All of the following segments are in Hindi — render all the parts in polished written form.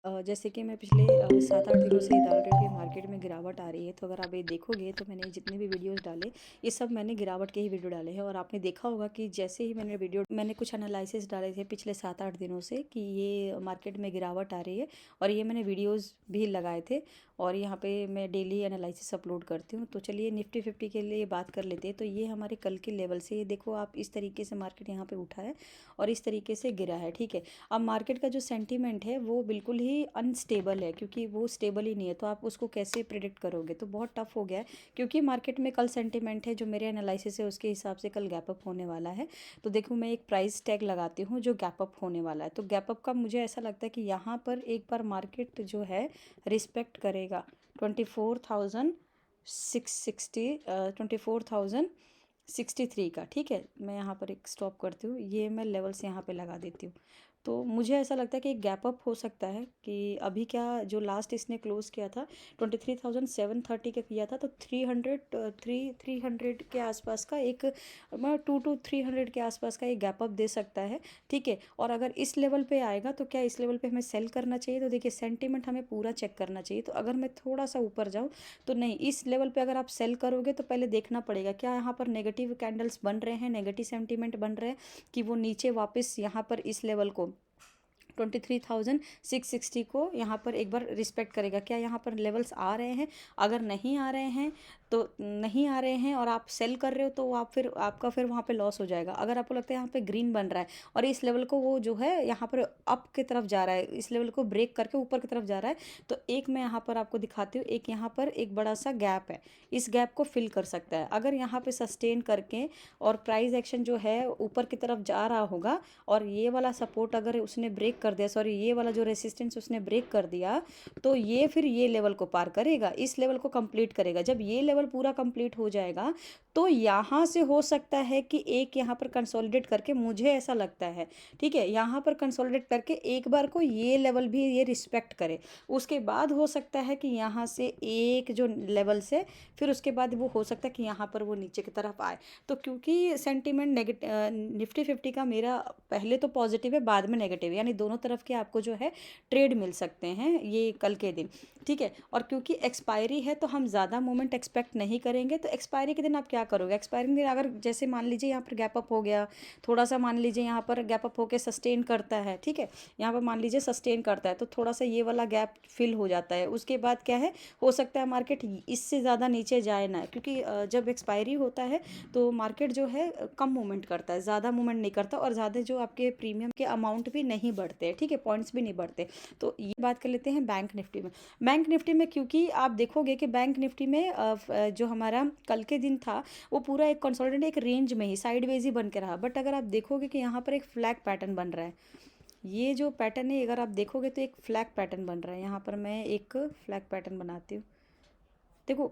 जैसे कि मैं पिछले 7-8 दिनों से डाल रही हूँ कि मार्केट में गिरावट आ रही है, तो अगर आप ये देखोगे तो मैंने जितने भी वीडियोस डाले, ये सब मैंने गिरावट के ही वीडियो डाले हैं। और आपने देखा होगा कि जैसे ही मैंने कुछ एनालिसिस डाले थे पिछले 7-8 दिनों से कि ये मार्केट में गिरावट आ रही है, और ये मैंने वीडियोस भी लगाए थे। और यहाँ पे मैं डेली एनालिसिस अपलोड करती हूँ। तो चलिए निफ्टी 50 के लिए बात कर लेते हैं। तो ये हमारे कल के लेवल से, ये देखो आप, इस तरीके से मार्केट यहाँ पे उठा है और इस तरीके से गिरा है, ठीक है। अब मार्केट का जो सेंटीमेंट है वो बिल्कुल ही अनस्टेबल है, क्योंकि वो स्टेबल ही नहीं है। तो आप उसको कैसे प्रिडिक्ट करोगे, तो बहुत टफ हो गया है। क्योंकि मार्केट में कल सेंटीमेंट है, जो मेरे एनालिसिस है उसके हिसाब से कल गैप अप होने वाला है। तो देखो मैं एक प्राइस टैग लगाती हूँ जो गैप अप होने वाला है। तो गैप अप का मुझे ऐसा लगता है कि यहाँ पर एक बार मार्केट जो है रिस्पेक्ट करेगा 24,660, 24,063 का, ठीक है। मैं यहाँ पर एक स्टॉप करती हूँ, ये मैं लेवल्स यहाँ पे लगा देती हूँ। तो मुझे ऐसा लगता है कि एक गैप अप हो सकता है कि अभी क्या, जो लास्ट इसने क्लोज किया था 23,730 का किया था, तो 300 के आसपास का एक, मैं 2 to 300 के आसपास का एक गैप अप दे सकता है, ठीक है। और अगर इस लेवल पे आएगा तो क्या इस लेवल पे हमें सेल करना चाहिए? तो देखिए सेंटीमेंट हमें पूरा चेक करना चाहिए। तो अगर मैं थोड़ा सा ऊपर जाऊँ तो नहीं, इस लेवल पे अगर आप सेल करोगे तो पहले देखना पड़ेगा क्या यहाँ पर नेगेटिव कैंडल्स बन रहे हैं, नेगेटिव सेंटीमेंट बन रहे हैं, कि वो नीचे वापस यहाँ पर इस लेवल को 23,660 को यहाँ पर एक बार रिस्पेक्ट करेगा। क्या यहाँ पर लेवल्स आ रहे हैं? अगर नहीं आ रहे हैं तो नहीं आ रहे हैं और आप सेल कर रहे हो तो आप फिर आपका फिर वहाँ पे लॉस हो जाएगा। अगर आपको लगता है यहाँ पे ग्रीन बन रहा है और इस लेवल को वो जो है यहाँ पर अप की तरफ जा रहा है, इस लेवल को ब्रेक करके ऊपर की तरफ जा रहा है, तो एक मैं यहाँ पर आपको दिखाती हूँ, एक यहाँ पर एक बड़ा सा गैप है, इस गैप को फिल कर सकता है। अगर यहाँ पे सस्टेन करके और प्राइस एक्शन जो है ऊपर की तरफ जा रहा होगा, और ये वाला सपोर्ट अगर उसने ब्रेक कर दिया, सॉरी ये वाला जो रेसिस्टेंस उसने ब्रेक कर दिया, तो ये फिर ये लेवल को पार करेगा, इस लेवल को कंप्लीट करेगा। जब ये लेवल पूरा कंप्लीट हो जाएगा तो यहाँ से हो सकता है कि एक यहाँ पर कंसोलिडेट करके, मुझे ऐसा लगता है, ठीक है, यहाँ पर कंसोलिडेट करके एक बार को ये लेवल भी ये रिस्पेक्ट करे। उसके बाद हो सकता है कि यहाँ से एक जो लेवल से फिर उसके बाद वो हो सकता है कि यहाँ पर वो नीचे की तरफ आए। तो क्योंकि सेंटीमेंट निफ्टी 50 का मेरा पहले तो पॉजिटिव है, बाद में नेगेटिव है, यानी दोनों तरफ के आपको जो है ट्रेड मिल सकते हैं ये कल के दिन, ठीक है। और क्योंकि एक्सपायरी है तो हम ज़्यादा मूवमेंट एक्सपेक्ट नहीं करेंगे। तो एक्सपायरी के दिन आप क्या करोगे? एक्सपायरी के दिन अगर जैसे मान लीजिए यहाँ पर गैप अप हो गया, थोड़ा सा मान लीजिए यहाँ पर गैप अप होकर सस्टेन करता है, ठीक है, यहाँ पर मान लीजिए सस्टेन करता है, तो थोड़ा सा ये वाला गैप फिल हो जाता है। उसके बाद क्या है, हो सकता है मार्केट इससे ज़्यादा नीचे जाए ना, क्योंकि जब एक्सपायरी होता है तो मार्केट जो है कम मूवमेंट करता है, ज़्यादा मूवमेंट नहीं करता, और ज़्यादा जो आपके प्रीमियम के अमाउंट भी नहीं बढ़ते, ठीक है, पॉइंट्स भी नहीं बढ़ते। तो ये बात कर लेते हैं बैंक निफ्टी में। बैंक निफ्टी में क्योंकि आप देखोगे कि बैंक निफ्टी में जो हमारा कल के दिन था वो पूरा एक कंसोलिडेट एक रेंज में ही साइडवेज ही बन के रहा। बट अगर आप देखोगे कि यहाँ पर एक फ्लैग पैटर्न बन रहा है, ये जो पैटर्न है अगर आप देखोगे तो एक फ्लैग पैटर्न बन रहा है। यहाँ पर मैं एक फ्लैग पैटर्न बनाती हूँ, देखो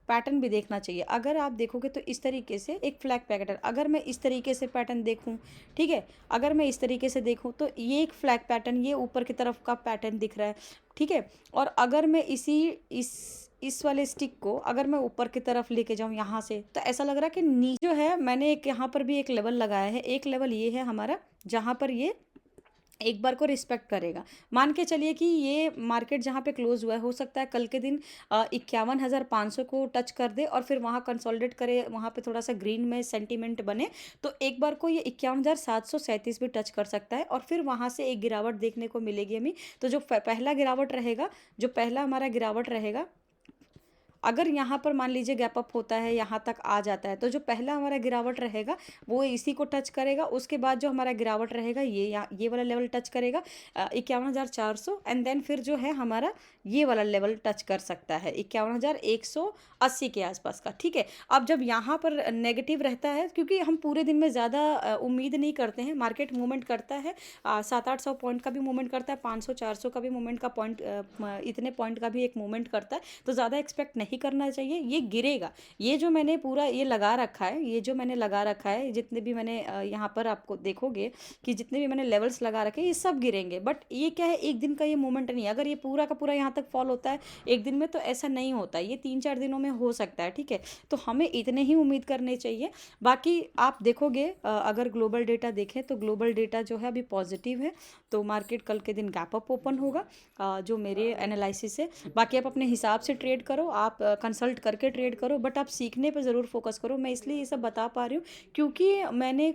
पैटर्न भी देखना चाहिए। अगर आप देखोगे तो इस तरीके से एक फ्लैग पैटर्न, अगर मैं इस तरीके से पैटर्न देखूं, ठीक है, अगर मैं इस तरीके से देखूं तो ये एक फ्लैग पैटर्न, ये ऊपर की तरफ का पैटर्न दिख रहा है, ठीक है। और अगर मैं इस वाले स्टिक को अगर मैं ऊपर की तरफ लेके जाऊं यहाँ से, तो ऐसा लग रहा है कि नीचे जो है, मैंने एक यहाँ पर भी एक लेवल लगाया है, एक लेवल ये है हमारा जहाँ पर ये एक बार को रिस्पेक्ट करेगा। मान के चलिए कि ये मार्केट जहाँ पे क्लोज हुआ है, हो सकता है कल के दिन 51,500 को टच कर दे और फिर वहाँ कंसोलिडेट करे, वहाँ पे थोड़ा सा ग्रीन में सेंटीमेंट बने, तो एक बार को ये 51,737 भी टच कर सकता है, और फिर वहाँ से एक गिरावट देखने को मिलेगी हमें। तो जो पहला गिरावट रहेगा, जो पहला हमारा गिरावट रहेगा, अगर यहाँ पर मान लीजिए गैप अप होता है, यहाँ तक आ जाता है, तो जो पहला हमारा गिरावट रहेगा वो इसी को टच करेगा। उसके बाद जो हमारा गिरावट रहेगा ये वाला लेवल टच करेगा 51,400, एंड देन फिर जो है हमारा ये वाला लेवल टच कर सकता है 51,180 के आसपास का, ठीक है। अब जब यहाँ पर नेगेटिव रहता है, क्योंकि हम पूरे दिन में ज़्यादा उम्मीद नहीं करते हैं, मार्केट मूवमेंट करता है 700-800 पॉइंट का भी मूवमेंट करता है, 500-400 का भी मूवमेंट का पॉइंट, इतने पॉइंट का भी एक मूवमेंट करता है, तो ज़्यादा एक्सपेक्ट नहीं नहीं करना चाहिए, ये गिरेगा। ये जो मैंने पूरा ये लगा रखा है, ये जो मैंने लगा रखा है, जितने भी मैंने यहाँ पर आपको देखोगे कि जितने भी मैंने लेवल्स लगा रखे हैं ये सब गिरेंगे। बट ये क्या है, एक दिन का ये मोमेंट नहीं है। अगर ये पूरा का पूरा यहाँ तक फॉल होता है एक दिन में तो ऐसा नहीं होता, ये 3-4 दिनों में हो सकता है, ठीक है। तो हमें इतने ही उम्मीद करने चाहिए। बाकी आप देखोगे अगर ग्लोबल डेटा देखें तो ग्लोबल डेटा जो है अभी पॉजिटिव है, तो मार्केट कल के दिन गैप अप ओपन होगा, जो मेरे एनालिसिस है। बाकी आप अपने हिसाब से ट्रेड करो, आप कंसल्ट करके ट्रेड करो, बट आप सीखने पर ज़रूर फोकस करो। मैं इसलिए ये सब बता पा रही हूँ क्योंकि मैंने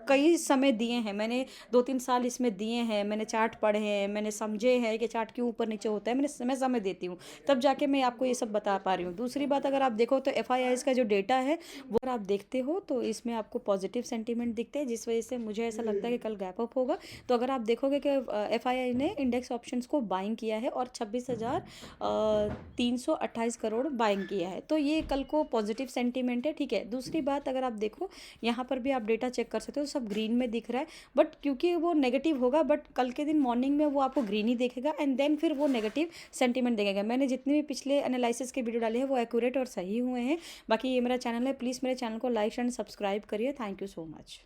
कई समय दिए हैं, मैंने 2-3 साल इसमें दिए हैं, मैंने चार्ट पढ़े हैं, मैंने समझे हैं कि चार्ट क्यों ऊपर नीचे होता है, मैं समय देती हूँ, तब जाके मैं आपको ये सब बता पा रही हूँ। दूसरी बात, अगर आप देखो तो एफ का जो डेटा है वो अगर आप देखते हो तो इसमें आपको पॉजिटिव सेंटीमेंट दिखते हैं, जिस वजह से मुझे ऐसा लगता है कि कल गैप अप होगा। तो अगर आप देखोगे कि एफ ने इंडेक्स ऑप्शंस को बाइंग किया है और 26,328 करोड़ बाइंग किया है, तो ये कल को पॉजिटिव सेंटीमेंट है, ठीक है। दूसरी बात, अगर आप देखो यहाँ पर भी आप डेटा चेक कर सकते हो, सब ग्रीन में दिख रहा है, बट क्योंकि वो नेगेटिव होगा, बट कल के दिन मॉर्निंग में वो आपको ग्रीन ही देखेगा एंड देन फिर वो नेगेटिव सेंटीमेंट देखेगा। मैंने जितने भी पिछले एनालिसिस के वीडियो डाले हैं वो एक्यूरेट और सही हुए हैं। बाकी ये मेरा चैनल है, प्लीज़ मेरे चैनल को लाइक एंड सब्सक्राइब करिए। Thank you so much.